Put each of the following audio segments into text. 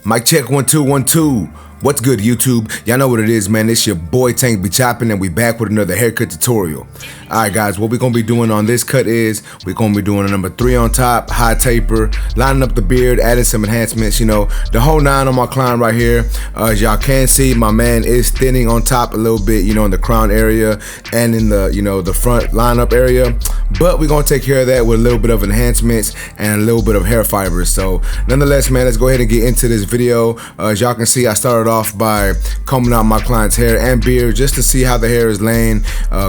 Mic check 1 2 1 2. What's good, YouTube? Y'all know what it is, man. It's your boy Tank be chopping, and we back with another haircut tutorial. Alright guys, what we're gonna be doing on this cut is we're gonna be doing a number 3 on top, high taper, lining up the beard, adding some enhancements, you know, the whole 9 on my client right here. As y'all can see, my man is thinning on top a little bit, you know, in the crown area and in the, you know, the front lineup area. But we're gonna take care of that with a little bit of enhancements and a little bit of hair fibers. So nonetheless, man, let's go ahead and get into this video. As y'all can see, I started off by combing out my client's hair and beard just to see how the hair is laying,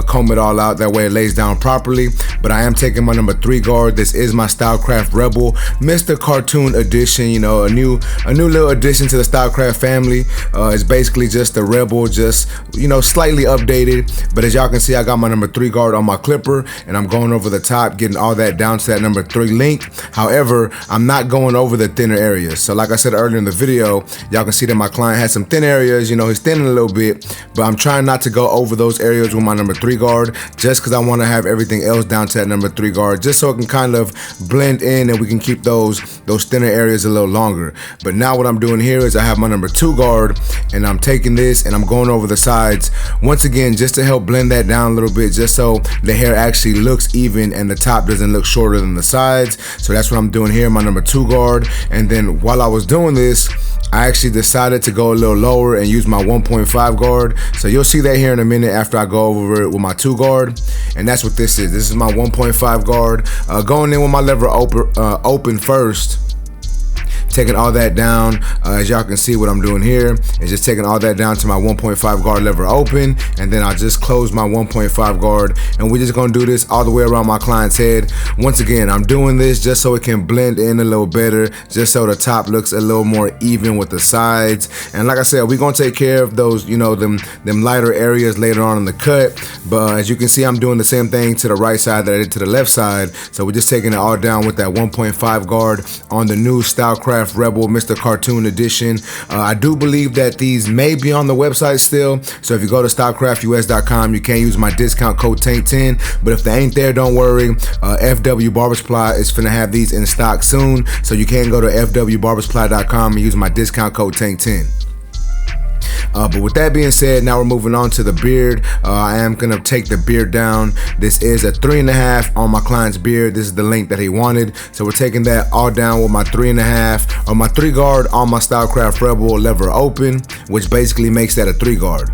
comb it all out, that way it lays down properly. But I am taking my number 3 guard. This is my Stylecraft Rebel Mr. Cartoon edition, you know, a new little addition to the Stylecraft family. It's basically just a Rebel, just, you know, slightly updated. But as y'all can see, I got my number 3 guard on my clipper, and I'm going over the top, getting all that down to that number 3 length. However, I'm not going over the thinner areas. So like I said earlier in the video, y'all can see that my client has some thin areas, you know, he's thinning a little bit, but I'm trying not to go over those areas with my number 3 guard, just because I want to have everything else down to that number 3 guard, just so it can kind of blend in and we can keep those thinner areas a little longer. But now what I'm doing here is I have my number 2 guard, and I'm taking this and I'm going over the sides once again, just to help blend that down a little bit, just so the hair actually looks even and the top doesn't look shorter than the sides. So that's what I'm doing here, my number 2 guard. And then while I was doing this, I actually decided to go a little lower and use my 1.5 guard. So you'll see that here in a minute after I go over it with my 2 guard. And that's what this is. This is my 1.5 guard. Going in with my lever open first. Taking all that down, as y'all can see what I'm doing here is just taking all that down to my 1.5 guard lever open, and then I just close my 1.5 guard, and we're just gonna do this all the way around my client's head. Once again, I'm doing this just so it can blend in a little better, just so the top looks a little more even with the sides. And like I said, we're gonna take care of those, you know, them lighter areas later on in the cut. But as you can see, I'm doing the same thing to the right side that I did to the left side. So we're just taking it all down with that 1.5 guard on the new Stylecraft Rebel Mr. Cartoon edition. I do believe that these may be on the website still, so if you go to stylecraftus.com, you can use my discount code TANK10. But if they ain't there, don't worry. FW Barber Supply is finna have these in stock soon, so you can go to fwbarbersupply.com and use my discount code TANK10. But with that being said, now we're moving on to the beard. I am gonna take the beard down. This is a 3.5 on my client's beard. This is the length that he wanted. So we're taking that all down with my 3.5 or my 3 guard on my Stylecraft Rebel lever open, which basically makes that a 3 guard.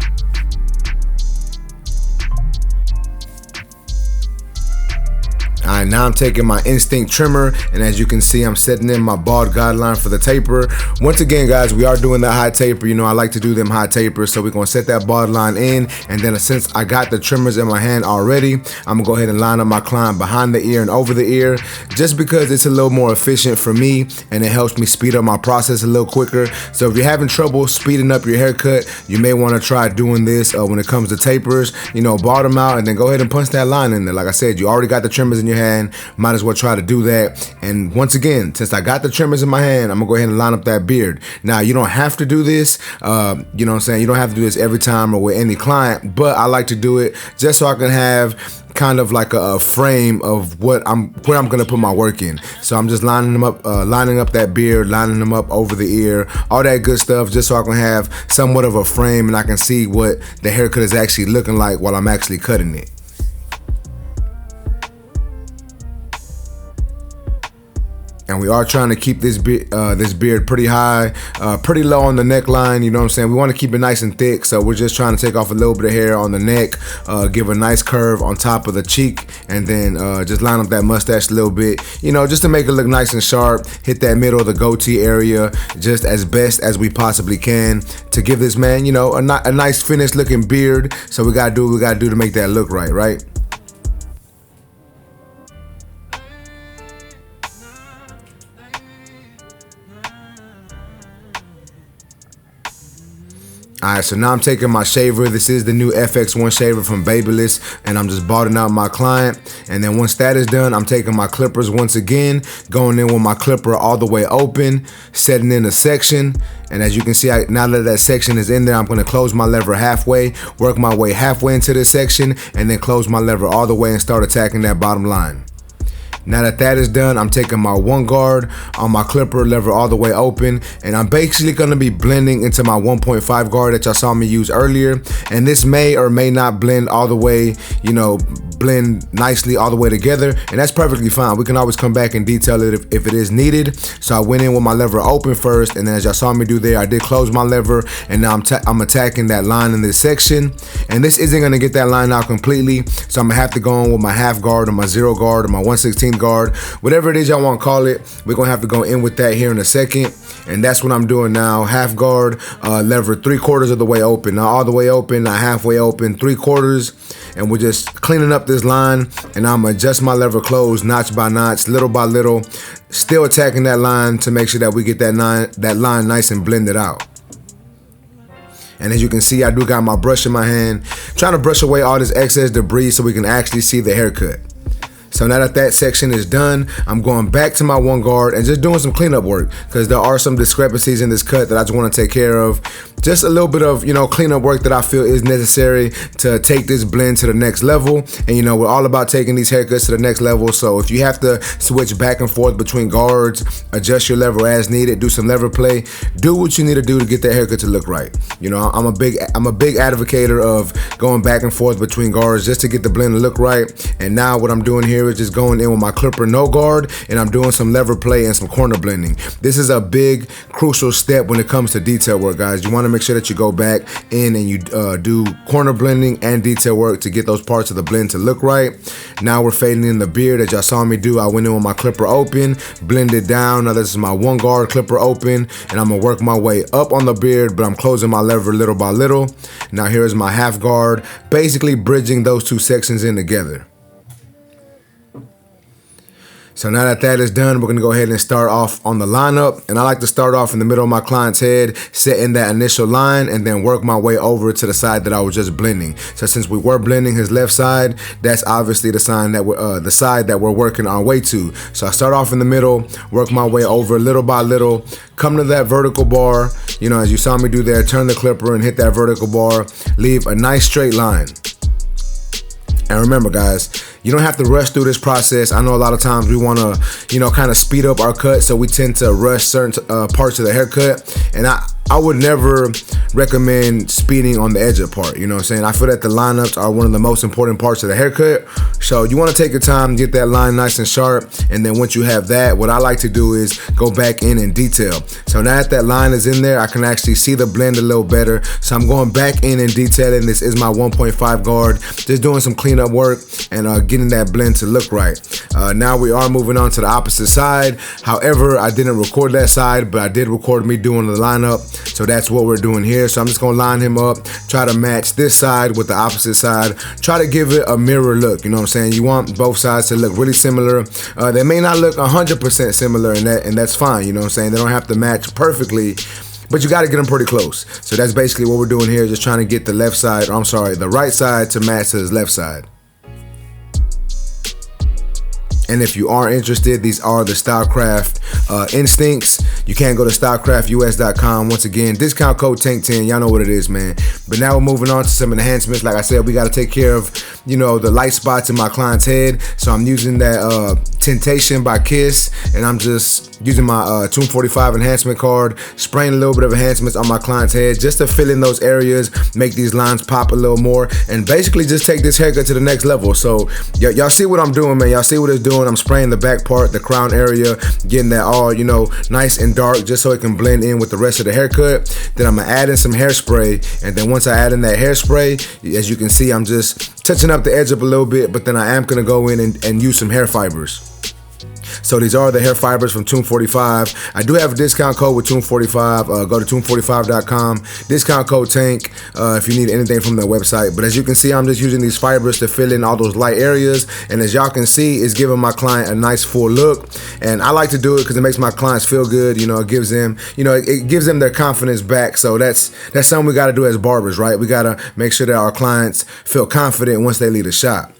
Alright, now I'm taking my Instinct trimmer, and as you can see, I'm setting in my bald guideline for the taper. Once again, guys, we are doing that high taper. You know, I like to do them high tapers, so we're gonna set that bald line in, and then since I got the trimmers in my hand already, I'm gonna go ahead and line up my client behind the ear and over the ear, just because it's a little more efficient for me, and it helps me speed up my process a little quicker. So if you're having trouble speeding up your haircut, you may want to try doing this when it comes to tapers. You know, bald them out and then go ahead and punch that line in there. Like I said, you already got the trimmers in your hand, might as well try to do that. And once again, since I got the trimmers in my hand, I'm gonna go ahead and line up that beard. Now, you don't have to do this, you know what I'm saying? You don't have to do this every time or with any client, but I like to do it just so I can have kind of like a frame of where I'm gonna put my work in. So I'm just lining them up, lining up that beard, lining them up over the ear, all that good stuff, just so I can have somewhat of a frame and I can see what the haircut is actually looking like while I'm actually cutting it. And we are trying to keep this beard pretty high, pretty low on the neckline, you know what I'm saying? We want to keep it nice and thick, so we're just trying to take off a little bit of hair on the neck, give a nice curve on top of the cheek, and then just line up that mustache a little bit, you know, just to make it look nice and sharp, hit that middle of the goatee area just as best as we possibly can to give this man, you know, a nice finished looking beard. So we gotta do what we gotta do to make that look right? Alright, so now I'm taking my shaver. This is the new FX1 shaver from Babyliss, and I'm just balding out my client. And then once that is done, I'm taking my clippers once again, going in with my clipper all the way open, setting in a section. And as you can see, now that section is in there, I'm going to close my lever halfway, work my way halfway into this section, and then close my lever all the way and start attacking that bottom line. Now that that is done, I'm taking my one guard on my clipper, lever all the way open, and I'm basically going to be blending into my 1.5 guard that y'all saw me use earlier. And this may or may not blend all the way, blend nicely all the way together, and that's perfectly fine. We can always come back and detail it if it is needed. So I went in with my lever open first, and then as y'all saw me do there, I did close my lever, and now I'm attacking that line in this section. And this isn't going to get that line out completely, so I'm going to have to go in with my half guard or my 0 guard or my 1/16 guard, whatever it is y'all want to call it. We're going to have to go in with that here in a second, and that's what I'm doing now. Half guard, lever 3/4 of the way open, not all the way open, not halfway open, 3/4, and we're just cleaning up this line, and I'm gonna adjust my lever close notch by notch, little by little, still attacking that line to make sure that we get that line nice and blended out. And as you can see, I do got my brush in my hand, trying to brush away all this excess debris so we can actually see the haircut. So now that that section is done, I'm going back to my one guard and just doing some cleanup work, because there are some discrepancies in this cut that I just want to take care of. Just a little bit of, cleanup work that I feel is necessary to take this blend to the next level. And we're all about taking these haircuts to the next level. So if you have to switch back and forth between guards, adjust your lever as needed, do some lever play, do what you need to do to get that haircut to look right. I'm a big advocator of going back and forth between guards just to get the blend to look right. And now what I'm doing here is just going in with my clipper no guard, and I'm doing some lever play and some corner blending. This is a big crucial step when it comes to detail work, guys. You want to make sure that you go back in and you do corner blending and detail work to get those parts of the blend to look right. Now we're fading in the beard as y'all saw me do. I went in with my clipper open, blended down. Now this is my one guard clipper open, and I'm gonna work my way up on the beard, but I'm closing my lever little by little. Now here is my half guard, basically bridging those two sections in together. So now that that is done, we're gonna go ahead and start off on the lineup. And I like to start off in the middle of my client's head, setting that initial line, and then work my way over to the side that I was just blending. So since we were blending his left side, that's obviously the side that we're working our way to. So I start off in the middle, work my way over little by little, come to that vertical bar, as you saw me do there, turn the clipper and hit that vertical bar, leave a nice straight line. And remember, guys, you don't have to rush through this process. I know a lot of times we want to, kind of speed up our cut, so we tend to rush certain parts of the haircut. And I would never recommend speeding on the edge of the part. You know what I'm saying? I feel that the lineups are one of the most important parts of the haircut. So you want to take your time, get that line nice and sharp. And then once you have that, what I like to do is go back in and detail. So now that that line is in there, I can actually see the blend a little better. So I'm going back in and detailing. This is my 1.5 guard, just doing some cleanup work and getting that blend to look right. Now we are moving on to the opposite side. However, I didn't record that side, but I did record me doing the lineup. So that's what we're doing here. So I'm just gonna line him up, try to match this side with the opposite side, try to give it a mirror look. You know what I'm saying? You want both sides to look really similar. They may not look 100% similar, and that's fine. You know what I'm saying? They don't have to match perfectly, but you got to get them pretty close. So that's basically what we're doing here, just trying to get the the right side to match to his left side. And if you are interested, these are the Stylecraft instincts. You can go to stylecraftus.com. Once again, discount code TANK10. Y'all know what it is, man. But now we're moving on to some enhancements. Like I said, we got to take care of, the light spots in my client's head. So I'm using that Temptation by Kiss, and I'm just using my Tune 45 enhancement card, spraying a little bit of enhancements on my client's head just to fill in those areas, make these lines pop a little more, and basically just take this haircut to the next level. So y'all see what I'm doing, man. Y'all see what it's doing. I'm spraying the back part, the crown area, getting that all, nice and dark just so it can blend in with the rest of the haircut. Then I'm gonna add in some hairspray, and then once I add in that hairspray, as you can see, I'm just touching up the edge up a little bit, but then I am gonna go in and use some hair fibers. So these are the hair fibers from Tune 45. I do have a discount code with Tune 45. Go to tune45.com. Discount code TANK if you need anything from their website. But as you can see, I'm just using these fibers to fill in all those light areas. And as y'all can see, it's giving my client a nice full look. And I like to do it because it makes my clients feel good. It gives them, it gives them their confidence back. So that's something we got to do as barbers, right? We got to make sure that our clients feel confident once they leave the shop.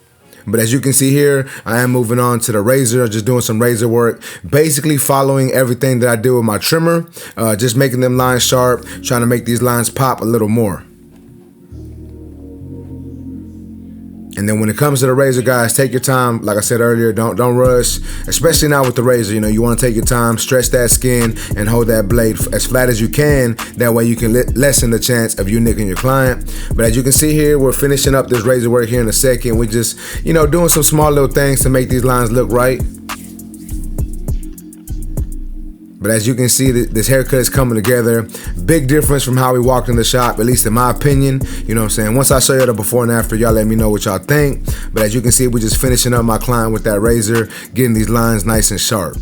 But as you can see here, I am moving on to the razor, just doing some razor work, basically following everything that I do with my trimmer, just making them lines sharp, trying to make these lines pop a little more. And then when it comes to the razor, guys, take your time. Like I said earlier, don't rush, especially now with the razor. You know, you want to take your time, stretch that skin, and hold that blade as flat as you can. That way you can lessen the chance of you nicking your client. But as you can see here, we're finishing up this razor work here in a second. We're just, you know, doing some small little things to make these lines look right. But as you can see, this haircut is coming together. Big difference from how we walked in the shop, at least in my opinion. You know what I'm saying? Once I show you the before and after, y'all let me know what y'all think. But as you can see, we're just finishing up my client with that razor, getting these lines nice and sharp.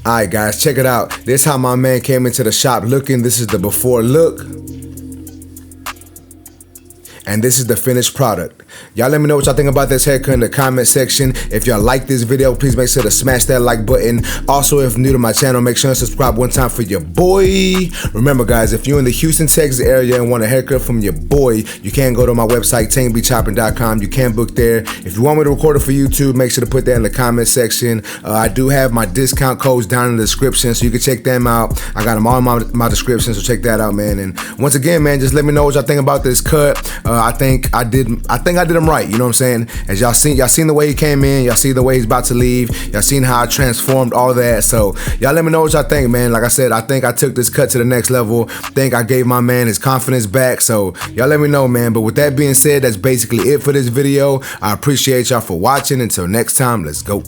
Alright guys, check it out. This is how my man came into the shop looking. This is the before look. And this is the finished product. Y'all let me know what y'all think about this haircut in the comment section. If y'all like this video, please make sure to smash that like button. Also, if new to my channel, make sure to subscribe one time for your boy. Remember guys, if you're in the Houston, Texas area and want a haircut from your boy, you can go to my website, tankbechopping.com. You can book there. If you want me to record it for YouTube, make sure to put that in the comment section. I do have my discount codes down in the description, so you can check them out. I got them all in my description, so check that out, man. And once again, man, just let me know what y'all think about this cut. I think I did him right, you know what I'm saying? As y'all seen the way he came in, y'all see the way he's about to leave, y'all seen how I transformed all that. So y'all let me know what y'all think, man. Like I said, I think I took this cut to the next level. Think I gave my man his confidence back. So y'all let me know, man. But with that being said, that's basically it for this video. I appreciate y'all for watching. Until next time, let's go.